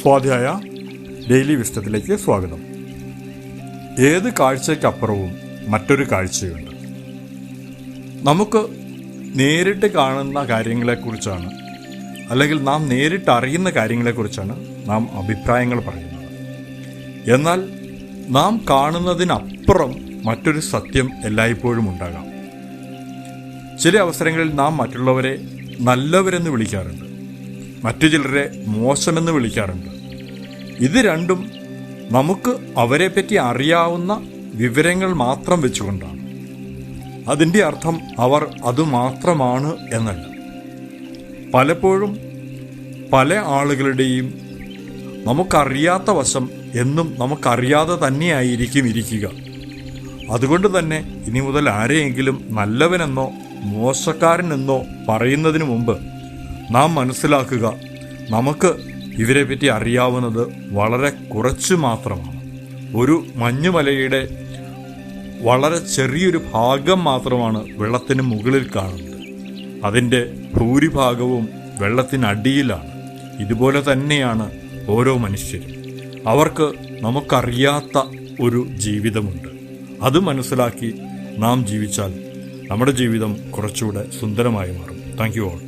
സ്വാധ്യായ ഡെയിലി വിസ്റ്റത്തിലേക്ക് സ്വാഗതം. ഏത് കാഴ്ചയ്ക്കപ്പുറവും മറ്റൊരു കാഴ്ചയുണ്ട്. നമുക്ക് നേരിട്ട് കാണുന്ന കാര്യങ്ങളെക്കുറിച്ചാണ്, അല്ലെങ്കിൽ നാം നേരിട്ട് അറിയുന്ന കാര്യങ്ങളെക്കുറിച്ചാണ് നാം അഭിപ്രായങ്ങൾ പറയുന്നത്. എന്നാൽ നാം കാണുന്നതിനപ്പുറം മറ്റൊരു സത്യം എല്ലായ്പ്പോഴും ഉണ്ടാകാം. ചില അവസരങ്ങളിൽ നാം മറ്റുള്ളവരെ നല്ലവരെന്ന് വിളിക്കാറുണ്ട്, മറ്റു ചിലരെ മോശമെന്ന് വിളിക്കാറുണ്ട്. ഇത് രണ്ടും നമുക്ക് അവരെപ്പറ്റി അറിയാവുന്ന വിവരങ്ങൾ മാത്രം വെച്ചുകൊണ്ടാണ്. അതിൻ്റെ അർത്ഥം അവർ അതുമാത്രമാണ് എന്നല്ല. പലപ്പോഴും പല ആളുകളുടെയും നമുക്കറിയാത്ത വശം എന്നും നമുക്കറിയാതെ തന്നെയായിരിക്കും ഇരിക്കുക. അതുകൊണ്ട് തന്നെ ഇനി മുതൽ ആരെയെങ്കിലും നല്ലവനെന്നോ മോശക്കാരനെന്നോ പറയുന്നതിന് മുമ്പ് നാം മനസ്സിലാക്കുക, നമുക്ക് ഇവരെപ്പറ്റി അറിയാവുന്നത് വളരെ കുറച്ച് മാത്രമാണ്. ഒരു മഞ്ഞുമലയുടെ വളരെ ചെറിയൊരു ഭാഗം മാത്രമാണ് വെള്ളത്തിന് മുകളിൽ കാണുന്നത്. അതിൻ്റെ ഭൂരിഭാഗവും വെള്ളത്തിനടിയിലാണ്. ഇതുപോലെ തന്നെയാണ് ഓരോ മനുഷ്യരും. അവർക്ക് നമുക്കറിയാത്ത ഒരു ജീവിതമുണ്ട്. അത് മനസ്സിലാക്കി നാം ജീവിച്ചാൽ നമ്മുടെ ജീവിതം കുറച്ചുകൂടെ സുന്ദരമായി മാറും. Thank you all.